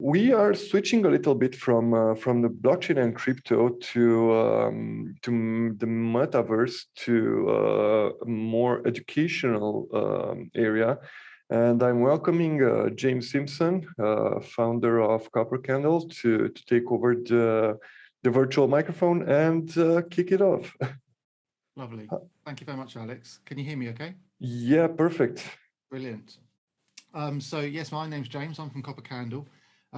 we are switching a little bit from the blockchain and crypto to the metaverse, to a more educational area. And I'm welcoming James Simpson, founder of Copper Candle, to take over the virtual microphone and kick it off. Lovely. Thank you very much, Alex. Can you hear me okay? Yeah, perfect. Brilliant. So yes, my name's James. I'm from Copper Candle.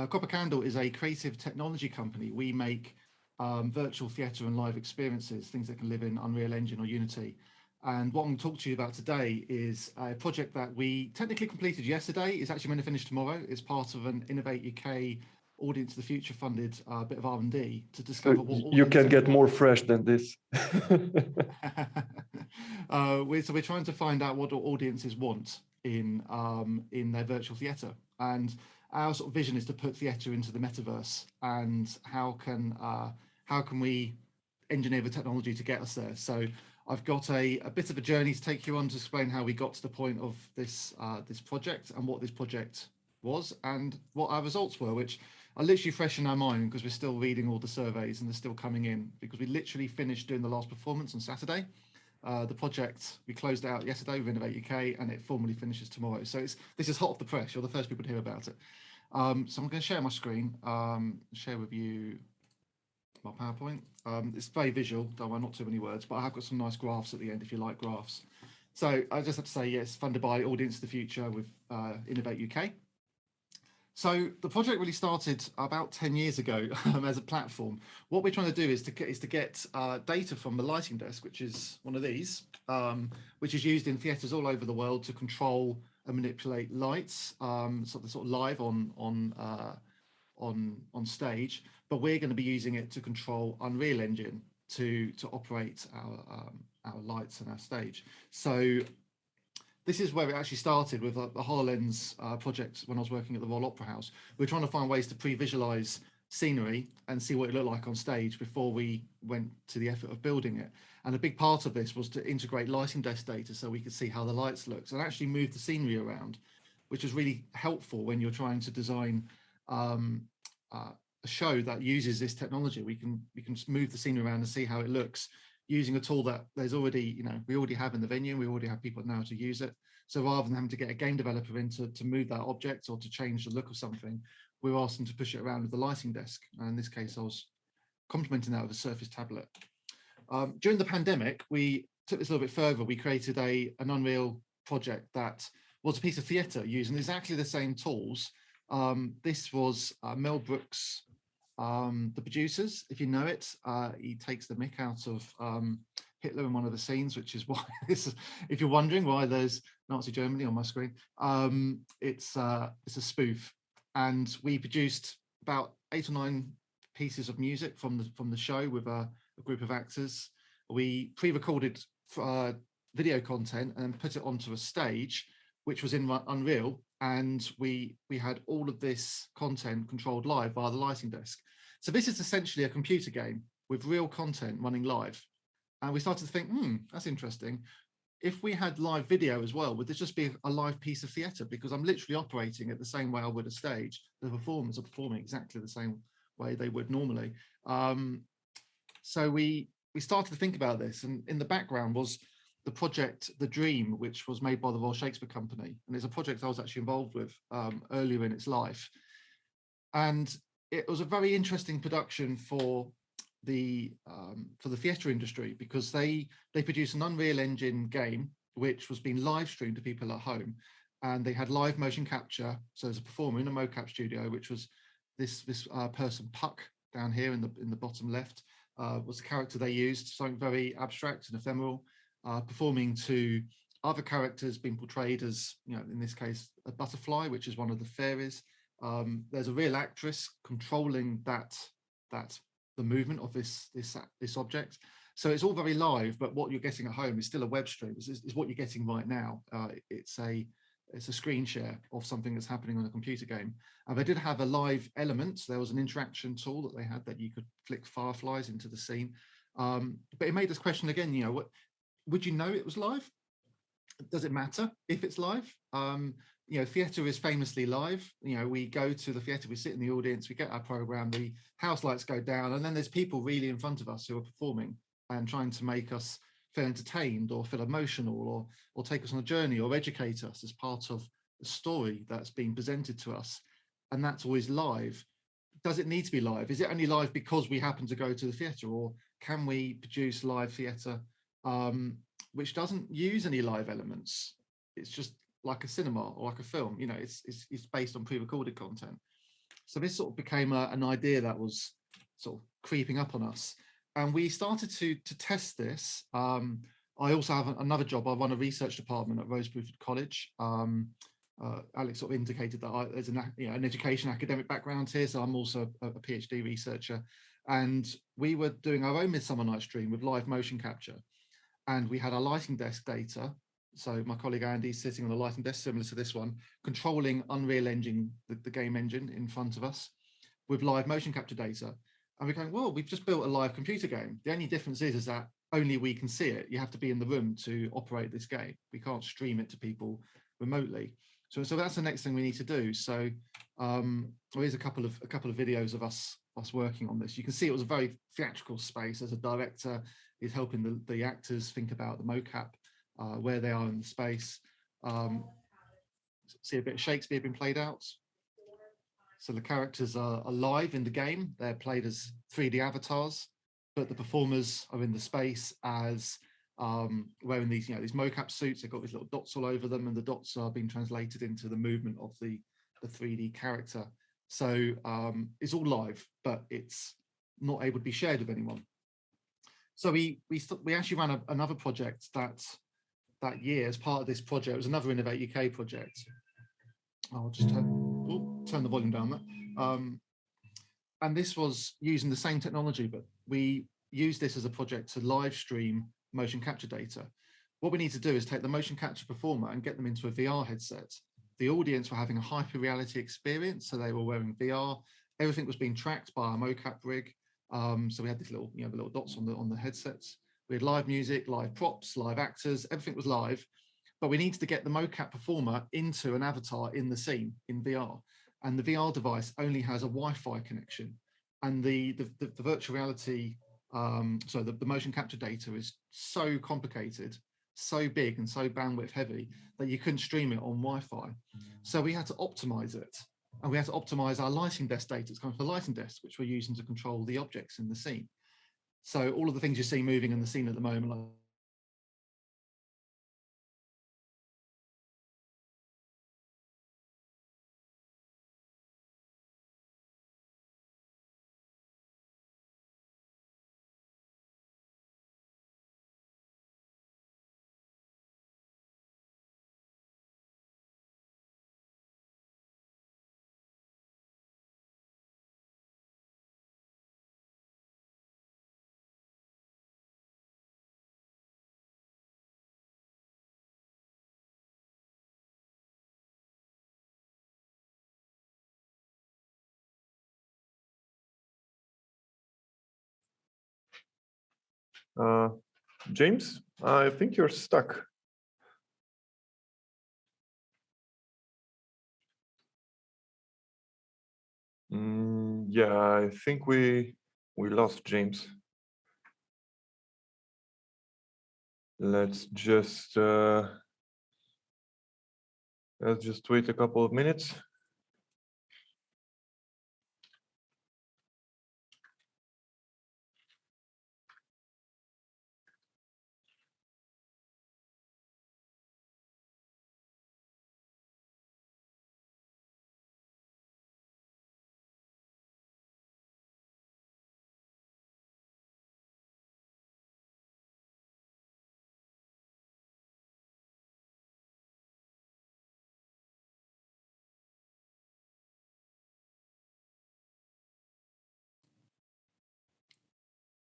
Copper Candle is a creative technology company. We make virtual theatre and live experiences, things that can live in Unreal Engine or Unity. And what I'm going to talk to you about today is a project that we technically completed yesterday. It's actually going to finish tomorrow. It's part of an Innovate UK Audience of the Future funded bit of R&D to discover what you can get more fresh than this. So we're trying to find out what audiences want in their virtual theatre, and our sort of vision is to put theatre into the metaverse, and how can we engineer the technology to get us there. So I've got a bit of a journey to take you on to explain how we got to the point of this project and what this project was and what our results were, which are literally fresh in our mind because we're still reading all the surveys and they're still coming in, because we literally finished doing the last performance on Saturday. The project, we closed out yesterday with Innovate UK, and it formally finishes tomorrow. So this is hot off the press. You're the first people to hear about it. So I'm going to share my screen, share with you my PowerPoint. It's very visual, don't worry, not too many words, but I have got some nice graphs at the end if you like graphs. So I just have to say, yes, funded by Audience of the Future with Innovate UK. So the project really started about 10 years ago as a platform. What we're trying to do is to get data from the lighting desk, which is one of these, which is used in theatres all over the world to control and manipulate lights, sort of live on stage. But we're going to be using it to control Unreal Engine to operate our lights and our stage. So this is where it actually started with the HoloLens project when I was working at the Royal Opera House. We were trying to find ways to pre-visualize scenery and see what it looked like on stage before we went to the effort of building it. And a big part of this was to integrate lighting desk data so we could see how the lights looked and actually move the scenery around, which is really helpful when you're trying to design a show that uses this technology. We can just move the scenery around and see how it looks, using a tool that there's already, we already have in the venue, and we already have people now to use it. So rather than having to get a game developer in to move that object or to change the look of something, we were asked them to push it around with the lighting desk. And in this case, I was complementing that with a Surface tablet. During the pandemic, we took this a little bit further. We created an Unreal project that was a piece of theatre using exactly the same tools. This was Mel Brooks, the producers, if you know it. He takes the mick out of Hitler in one of the scenes, which is why this, if you're wondering why there's Nazi Germany on my screen, it's a spoof. And we produced about 8 or 9 pieces of music from the show with a group of actors. We pre-recorded video content and put it onto a stage, which was in Unreal, and we had all of this content controlled live via the lighting desk. So this is essentially a computer game with real content running live. And we started to think, that's interesting. If we had live video as well, would this just be a live piece of theatre? Because I'm literally operating it the same way I would a stage. The performers are performing exactly the same way they would normally. So we started to think about this, and in the background was the project The Dream, which was made by the Royal Shakespeare Company. And it's a project I was actually involved with earlier in its life. And it was a very interesting production for the theatre industry, because they produced an Unreal Engine game which was being live streamed to people at home, and they had live motion capture. So there's a performer in a mocap studio, which was this person Puck down here in the bottom left, was the character they used, something very abstract and ephemeral, performing to other characters being portrayed as, in this case, a butterfly, which is one of the fairies. There's a real actress controlling the movement of this object. So it's all very live, but what you're getting at home is still a web stream. Is what you're getting right now. It's a screen share of something that's happening on a computer game. And they did have a live element. There was an interaction tool that they had that you could flick fireflies into the scene. But it made us question again, would you know it was live? Does it matter if it's live? theatre is famously live. We go to the theatre, we sit in the audience, we get our program, the house lights go down, and then there's people really in front of us who are performing and trying to make us feel entertained or feel emotional or take us on a journey or educate us as part of the story that's being presented to us. And that's always live. Does it need to be live? Is it only live because we happen to go to the theatre, or can we produce live theatre which doesn't use any live elements? It's just like a cinema or like a film. It's based on pre-recorded content. So this sort of became an idea that was sort of creeping up on us, and we started to test this. I also have another job. I run a research department at Rosebruford College. Alex sort of indicated that there's an education academic background here, so I'm also a PhD researcher. And we were doing our own Midsummer Night's Dream with live motion capture, and we had our lighting desk data. So my colleague Andy's sitting on a lighting desk similar to this one, controlling Unreal Engine, the game engine in front of us, with live motion capture data. And we're going, well, we've just built a live computer game. The only difference is that only we can see it. You have to be in the room to operate this game. We can't stream it to people remotely. So that's the next thing we need to do. So here's a couple of videos of us working on this. You can see it was a very theatrical space. As a director, is helping the actors think about the mocap, where they are in the space. See a bit of Shakespeare being played out. So the characters are alive in the game. They're played as 3D avatars, but the performers are in the space as wearing these mocap suits. They've got these little dots all over them, and the dots are being translated into the movement of the 3D character. So it's all live, but it's not able to be shared with anyone. So we actually ran another project that year as part of this project. It was another Innovate UK project. I'll just turn the volume down there. And this was using the same technology, but we used this as a project to live stream motion capture data. What we need to do is take the motion capture performer and get them into a VR headset. The audience were having a hyper reality experience, so they were wearing VR. Everything was being tracked by our mocap rig. So we had these little, the little dots on the headsets. We had live music, live props, live actors. Everything was live, but we needed to get the mocap performer into an avatar in the scene in VR. And the VR device only has a Wi-Fi connection, and the virtual reality, the motion capture data is so complicated, so big and so bandwidth heavy that you couldn't stream it on Wi-Fi. So we had to optimize it, and we had to optimize our lighting desk data. It's coming from the lighting desk, which we're using to control the objects in the scene. So all of the things you see moving in the scene at the moment, like James, I think you're stuck. Yeah, I think we lost James. Let's just wait a couple of minutes.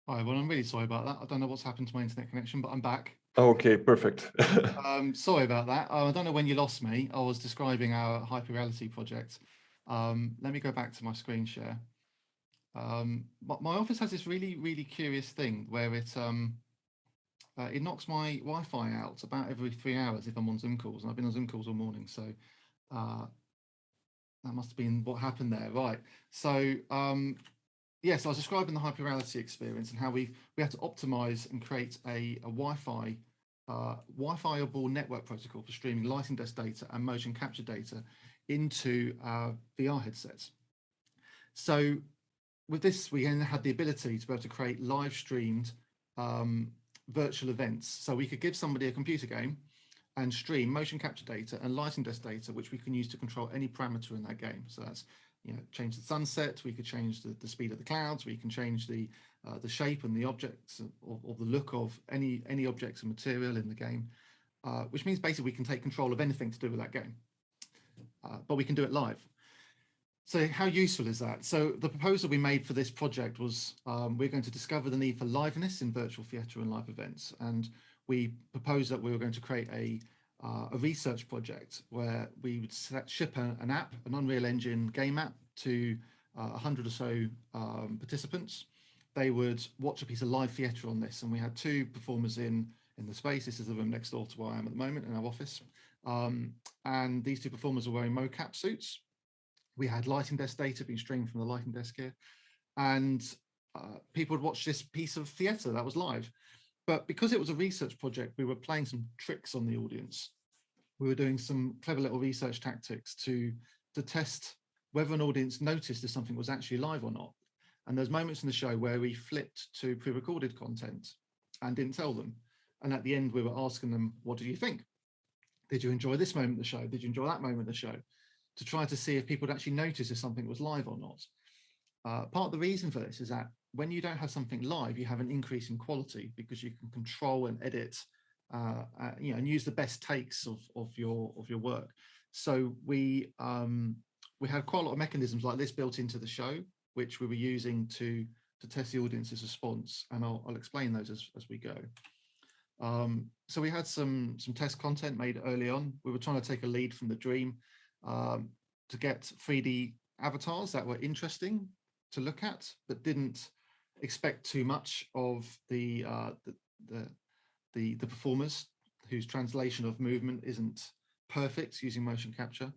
Hi, well, I'm really sorry about that. I don't know what's happened to my internet connection, but I'm back. Okay, perfect. Sorry about that. I don't know when you lost me. I was describing our hyperreality project. Let me go back to my screen share. My office has this really, really curious thing where it knocks my Wi-Fi out about every 3 hours if I'm on Zoom calls, and I've been on Zoom calls all morning. So That must have been what happened there, right? So yes, I was describing the hyperreality experience and how we had to optimize and create a Wi-Fi-able network protocol for streaming lighting desk data and motion capture data into VR headsets. So with this, we then had the ability to be able to create live streamed virtual events. So we could give somebody a computer game and stream motion capture data and lighting desk data, which we can use to control any parameter in that game. So that's, change the sunset, we could change the speed of the clouds, we can change the shape and the objects or the look of any objects and material in the game, which means basically we can take control of anything to do with that game, but we can do it live. So how useful is that? So the proposal we made for this project was we're going to discover the need for liveness in virtual theatre and live events. And we proposed that we were going to create a research project where we would ship an app, an Unreal Engine game app to 100 or so participants. They would watch a piece of live theatre on this. And we had 2 performers in the space. This is the room next door to where I am at the moment in our office. And these 2 performers were wearing mocap suits. We had lighting desk data being streamed from the lighting desk here, and people would watch this piece of theatre that was live. But because it was a research project, we were playing some tricks on the audience. We were doing some clever little research tactics to test whether an audience noticed if something was actually live or not. And there's moments in the show where we flipped to pre-recorded content and didn't tell them. And at the end, we were asking them, what did you think? Did you enjoy this moment of the show? Did you enjoy that moment of the show? To try to see if people would actually notice if something was live or not. Part of the reason for this is that when you don't have something live, you have an increase in quality because you can control and edit, and use the best takes of your work. So we had quite a lot of mechanisms like this built into the show, which we were using to test the audience's response, and I'll explain those as we go. So we had some test content made early on. We were trying to take a lead from the dream to get 3D avatars that were interesting to look at, but didn't expect too much of the performers whose translation of movement isn't perfect using motion capture.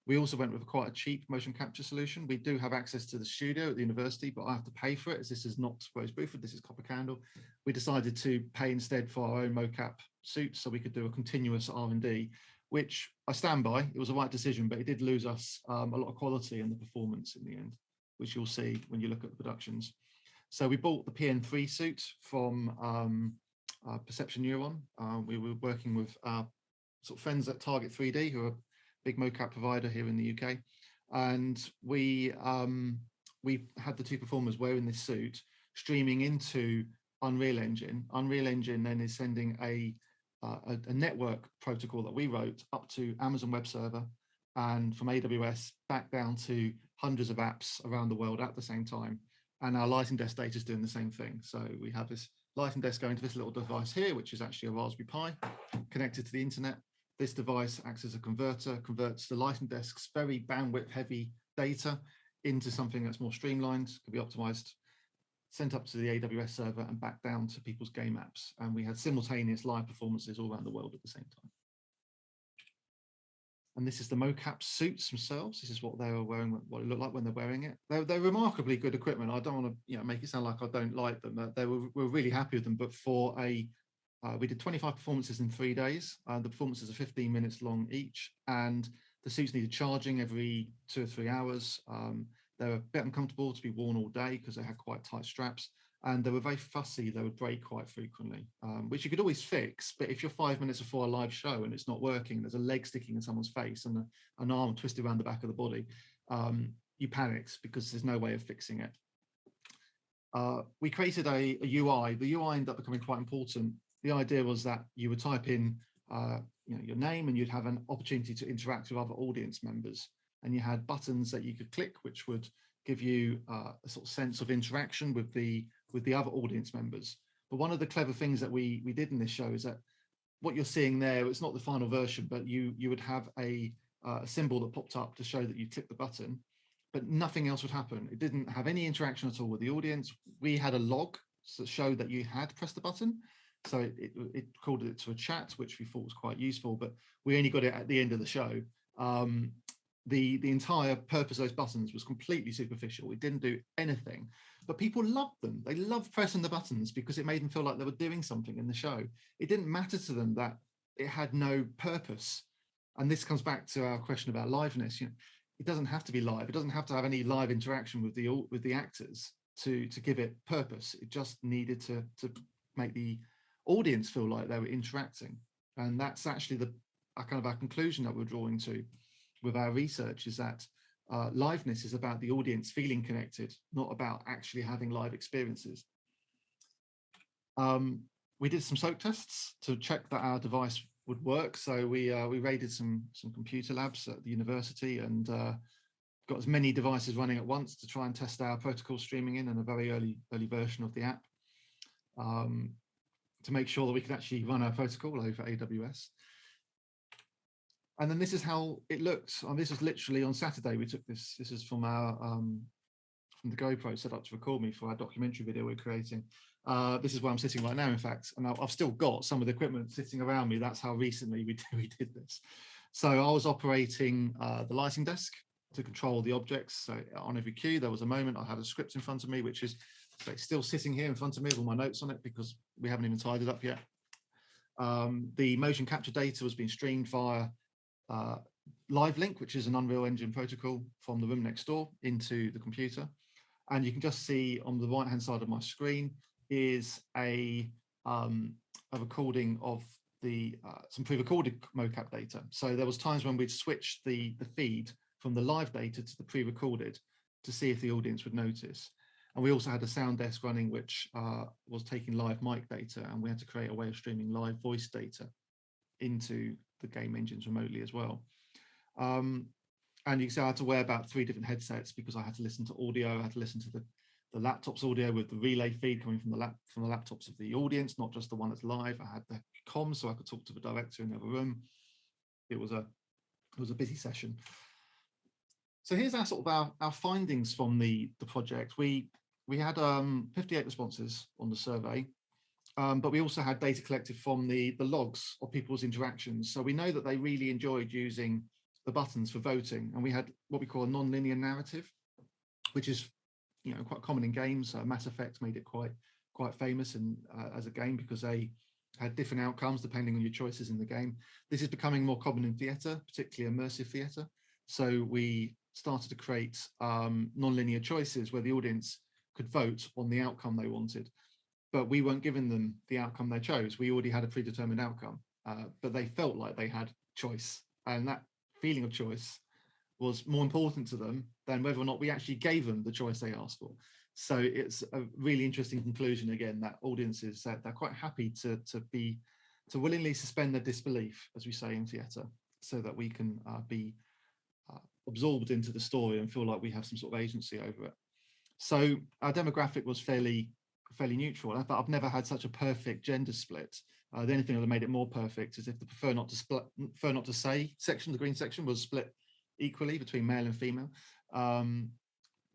We also went with quite a cheap motion capture solution. We do have access to the studio at the university, but I have to pay for it, as this is not Rose Buford, this is Copper Candle. We decided to pay instead for our own mocap suits so we could do a continuous R&D, which I stand by. It was the right decision, but it did lose us a lot of quality in the performance in the end, which you'll see when you look at the productions. So we bought the PN3 suit from Perception Neuron. We were working with sort of friends at Target 3D, who are a big mocap provider here in the UK. And we had the 2 performers wearing this suit, streaming into Unreal Engine. Unreal Engine then is sending a network protocol that we wrote up to Amazon Web Server and from AWS back down to hundreds of apps around the world at the same time. And our lighting desk data is doing the same thing. So we have this lighting desk going to this little device here, which is actually a Raspberry Pi connected to the internet. This device acts as a converter, converts the lighting desk's very bandwidth heavy data into something that's more streamlined, can be optimized, sent up to the AWS server and back down to people's game apps. And we had simultaneous live performances all around the world at the same time. And this is the mocap suits themselves. This is what they were wearing, what it looked like when they're wearing it. They're remarkably good equipment. I don't want to make it sound like I don't like them. We're really happy with them, but for we did 25 performances in 3 days. The performances are 15 minutes long each, and the suits needed charging every 2 or 3 hours. They were a bit uncomfortable to be worn all day because they had quite tight straps, and they were very fussy. They would break quite frequently, which you could always fix. But if you're 5 minutes before a live show and it's not working, there's a leg sticking in someone's face and an arm twisted around the back of the body, you panic because there's no way of fixing it. We created a UI. The UI ended up becoming quite important. The idea was that you would type in your name and you'd have an opportunity to interact with other audience members. And you had buttons that you could click, which would give you a sort of sense of interaction with the other audience members. But one of the clever things that we did in this show is that what you're seeing there, it's not the final version, but you would have a symbol that popped up to show that you clicked the button, but nothing else would happen. It didn't have any interaction at all with the audience. We had a log that showed that you had pressed the button. So it called it to a chat, which we thought was quite useful, but we only got it at the end of the show. The entire purpose of those buttons was completely superficial. It didn't do anything, but people loved them. They loved pressing the buttons because it made them feel like they were doing something in the show. It didn't matter to them that it had no purpose. And this comes back to our question about liveness. You know, it doesn't have to be live. It doesn't have to have any live interaction with the actors to give it purpose. It just needed to make the audience feel like they were interacting. And that's actually the kind of our conclusion that we're drawing to with our research, is that liveness is about the audience feeling connected, not about actually having live experiences. We did some soak tests to check that our device would work. So we raided some computer labs at the university and got as many devices running at once to try and test our protocol streaming in a very early version of the app, to make sure that we could actually run our protocol over AWS. And then this is how it looked. This was literally on Saturday. We took this. This is from our from the GoPro set up to record me for our documentary video we're creating. This is where I'm sitting right now, in fact, and I've still got some of the equipment sitting around me. That's how recently we did this. So I was operating the lighting desk to control the objects. So on every cue, there was a moment I had a script in front of me, which is still sitting here in front of me with all my notes on it because we haven't even tidied up yet. The motion capture data was being streamed via Live Link, which is an Unreal Engine protocol from the room next door into the computer. And you can just see on the right hand side of my screen is a recording of the some pre-recorded mocap data. So there was times when we'd switch the feed from the live data to the pre-recorded to see if the audience would notice. And we also had a sound desk running, which was taking live mic data, and we had to create a way of streaming live voice data into the game engines remotely as well. And you can see I had to wear about 3 different headsets because I had to listen to audio. I had to listen to the laptop's audio with the relay feed coming from the laptops of the audience, not just the one that's live. I had the comms so I could talk to the director in the other room. It was a busy session. So here's our sort of our findings from the project. We had 58 responses on the survey. But we also had data collected from the logs of people's interactions. So we know that they really enjoyed using the buttons for voting. And we had what we call a non-linear narrative, which is quite common in games. Mass Effect made it quite famous as a game because they had different outcomes depending on your choices in the game. This is becoming more common in theatre, particularly immersive theatre. So we started to create non-linear choices where the audience could vote on the outcome they wanted. But we weren't giving them the outcome they chose. We already had a predetermined outcome, but they felt like they had choice. And that feeling of choice was more important to them than whether or not we actually gave them the choice they asked for. So it's a really interesting conclusion, again, that audiences, that they're quite happy to willingly suspend their disbelief, as we say in theatre, so that we can be absorbed into the story and feel like we have some sort of agency over it. So our demographic was fairly neutral. I've never had such a perfect gender split. The only thing that made it more perfect is if the prefer not to say section, the green section, was split equally between male and female.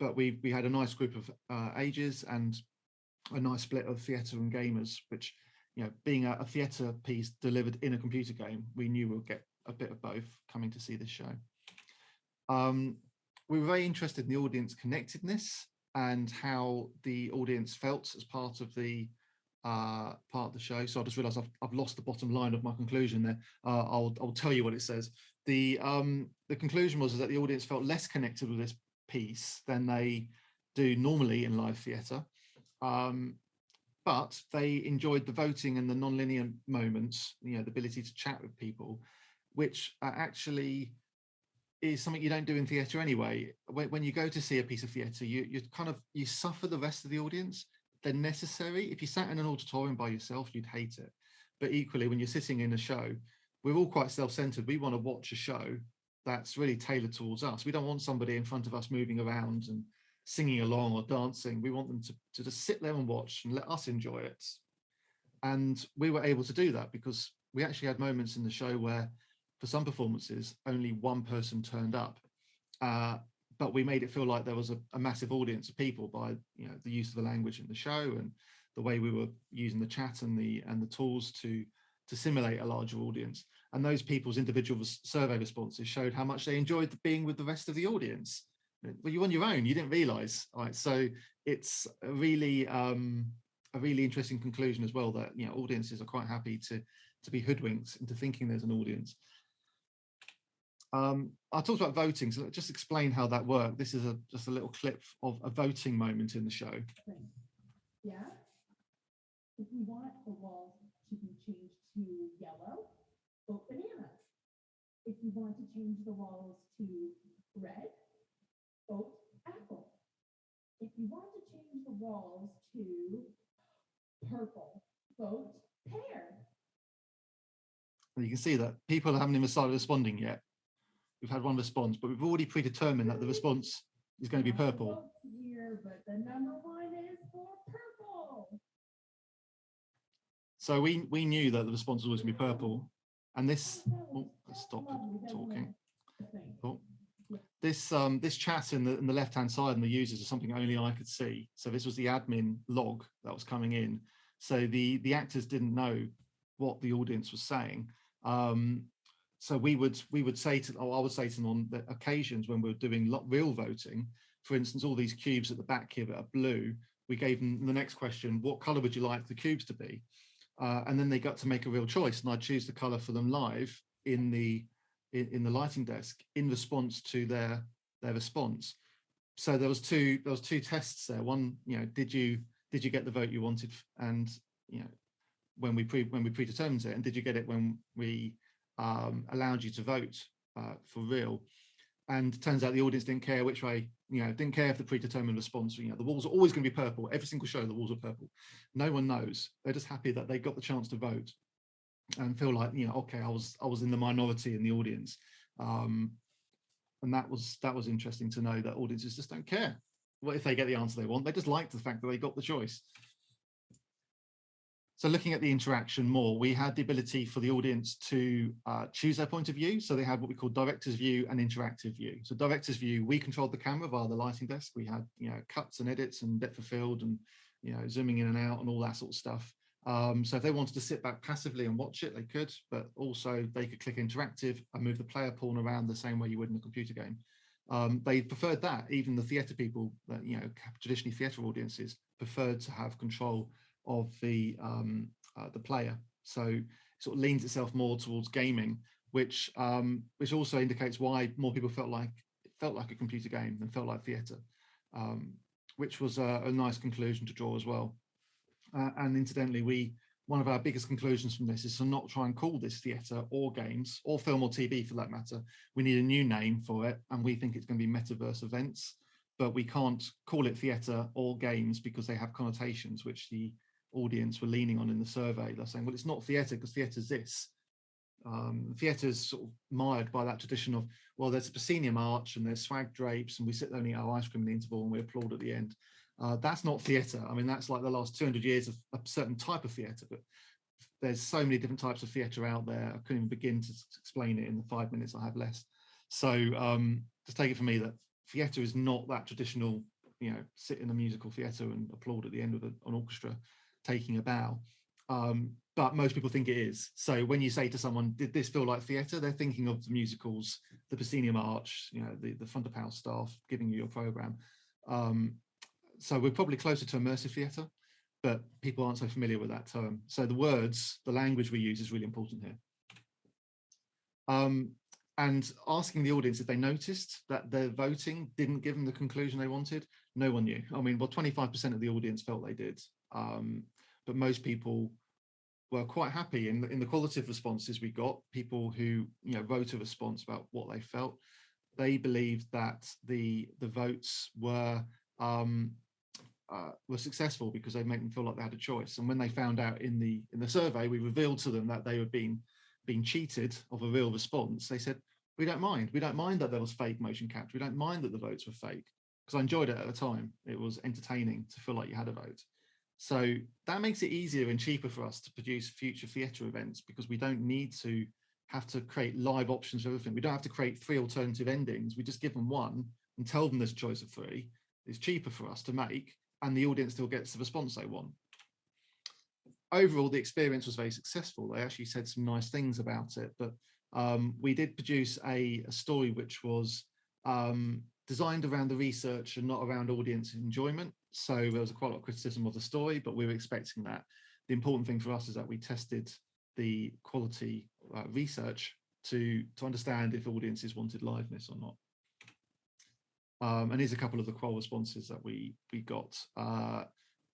But we had a nice group of ages and a nice split of theatre and gamers, which, being a theatre piece delivered in a computer game, we knew we'll get a bit of both coming to see this show. We were very interested in the audience connectedness and how the audience felt as part of the show. So I just realised I've lost the bottom line of my conclusion there. I'll tell you what it says. The conclusion was that the audience felt less connected with this piece than they do normally in live theatre, but they enjoyed the voting and the non-linear moments, the ability to chat with people, which actually is something you don't do in theatre anyway. When you go to see a piece of theatre, you suffer the rest of the audience. They're necessary. If you sat in an auditorium by yourself, you'd hate it. But equally, when you're sitting in a show, we're all quite self-centered. We want to watch a show that's really tailored towards us. We don't want somebody in front of us moving around and singing along or dancing. We want them to just sit there and watch and let us enjoy it. And we were able to do that because we actually had moments in the show where, for some performances, only one person turned up, but we made it feel like there was a massive audience of people by the use of the language in the show and the way we were using the chat and the tools to simulate a larger audience. and those people's individual survey responses showed how much they enjoyed being with the rest of the audience. Well, you're on your own, you didn't realize, right? So it's a really interesting conclusion as well, that, you know, audiences are quite happy to be hoodwinked into thinking there's an audience. I talked about voting, so let's just explain how that worked. This is just a little clip of a voting moment in the show. Yeah. If you want the walls to be changed to yellow, vote banana. If you want to change the walls to red, vote apple. If you want to change the walls to purple, vote pear. And you can see that people haven't even started responding yet. We've had one response, but we've already predetermined that the response is going to be purple. Here, but the number one is for purple. So we knew that the response was always going to be purple. And this, oh, let's stop talking. Oh. This chat in the left-hand side and the users is something only I could see. So this was the admin log that was coming in. So the actors didn't know what the audience was saying. So we would say to, or I would say to them on the occasions when we were doing real voting, for instance, all these cubes at the back here that are blue, we gave them the next question: what color would you like the cubes to be? And then they got to make a real choice, and I'd choose the color for them live in the lighting desk in response to their response. So there was two tests there. One, you know, did you get the vote you wanted, and you know, when we predetermined it, and did you get it when we allowed you to vote for real? And it turns out the audience didn't care which way, you know, didn't care if the predetermined response, you know, the walls are always going to be purple. Every single show, the walls are purple. No one knows. They're just happy that they got the chance to vote and feel like, you know, okay, I was in the minority in the audience. And that was interesting to know that audiences just don't care what if they get the answer they want. They just like the fact that they got the choice. So looking at the interaction more, we had the ability for the audience to choose their point of view. So they had what we call director's view and interactive view. So director's view, we controlled the camera via the lighting desk. We had, you know, cuts and edits and depth of field and, you know, zooming in and out and all that sort of stuff. So if they wanted to sit back passively and watch it, they could, but also they could click interactive and move the player pawn around the same way you would in a computer game. They preferred that. Even the theatre people, that, you know, traditionally theatre audiences preferred to have control of the player. So it sort of leans itself more towards gaming, which also indicates why more people felt like a computer game than felt like theatre, which was a nice conclusion to draw as well. And incidentally, one of our biggest conclusions from this is to not try and call this theatre or games or film or TV for that matter. We need a new name for it, and we think it's going to be metaverse events, but we can't call it theatre or games because they have connotations which the audience were leaning on in the survey. They're saying, well, it's not theatre because theatre's this. Theatre's sort of mired by that tradition of, well, there's a proscenium arch and there's swag drapes and we sit there and eat our ice cream in the interval and we applaud at the end. That's not theatre. I mean, that's like the last 200 years of a certain type of theatre, but there's so many different types of theatre out there. I couldn't even begin to explain it in the 5 minutes I have left. So just take it from me that theatre is not that traditional, you know, sit in a musical theatre and applaud at the end of an orchestra taking a bow. But most people think it is. So when you say to someone, did this feel like theatre? They're thinking of the musicals, the proscenium arch, you know, the front of house staff giving you your programme. So we're probably closer to immersive theatre, but people aren't so familiar with that term. So the words, the language we use is really important here. And asking the audience if they noticed that their voting didn't give them the conclusion they wanted, no one knew. I mean, well, 25% of the audience felt they did, but most people were quite happy in the qualitative responses we got. People who, you know, wrote a response about what they felt. They believed that the votes were successful because they made them feel like they had a choice. And when they found out in the survey, we revealed to them that they were being cheated of a real response. They said, we don't mind. We don't mind that there was fake motion capture. We don't mind that the votes were fake, because I enjoyed it at the time. It was entertaining to feel like you had a vote. So that makes it easier and cheaper for us to produce future theatre events, because we don't need to have to create live options for everything. We don't have to create 3 alternative endings. We just give them one and tell them there's a choice of 3. It's cheaper for us to make, and the audience still gets the response they want. overall, the experience was very successful. They actually said some nice things about it, but we did produce a story which was designed around the research and not around audience enjoyment. So there was quite a lot of criticism of the story, but we were expecting that. The important thing for us is that we tested the quality research to understand if audiences wanted liveness or not. And here's a couple of the qual responses that we got.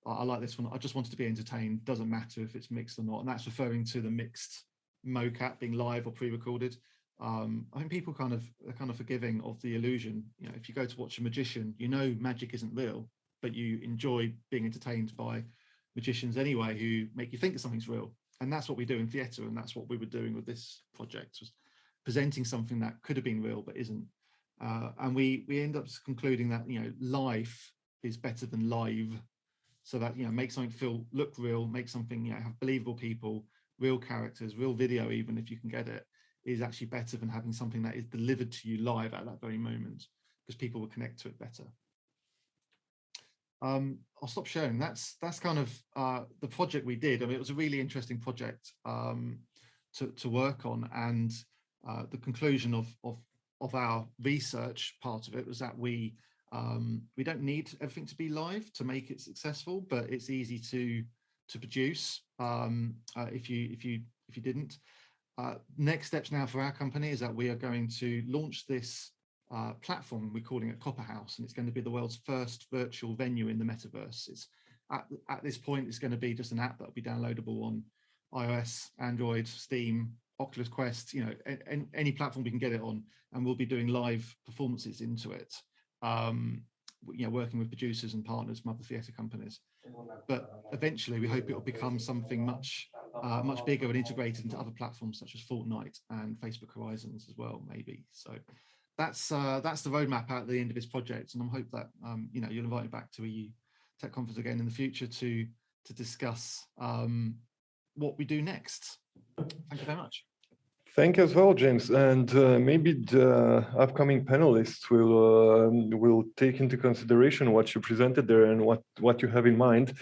I like this one. I just wanted to be entertained. Doesn't matter if it's mixed or not. And that's referring to the mixed mocap being live or pre-recorded. I think people are kind of forgiving of the illusion. You know, if you go to watch a magician, you know magic isn't real, but you enjoy being entertained by magicians anyway who make you think something's real. And that's what we do in theatre, and that's what we were doing with this project, was presenting something that could have been real but isn't. And we end up concluding that, you know, life is better than live. So that, you know, make something look real, make something, you know, have believable people, real characters, real video, even if you can get it, is actually better than having something that is delivered to you live at that very moment, because people will connect to it better. I'll stop sharing. That's kind of the project we did. I mean, it was a really interesting project to work on, and the conclusion of our research part of it was that we don't need everything to be live to make it successful, but it's easy to produce if you didn't. Next steps now for our company is that we are going to launch this platform. We're calling it Copper House, and it's going to be the world's first virtual venue in the metaverse. It's at this point, it's going to be just an app that will be downloadable on iOS, Android, Steam, Oculus Quest, you know, any platform we can get it on, and we'll be doing live performances into it. You know, working with producers and partners from other theatre companies. But eventually, we hope it will become something much bigger and integrated into other platforms such as Fortnite and Facebook Horizons as well, maybe. So that's the roadmap out at the end of this project, and I hope that you know, you'll invite me back to EU Tech Conference again in the future to discuss what we do next. Thank you very much. Thank you as well, James. And maybe the upcoming panelists will take into consideration what you presented there and what you have in mind.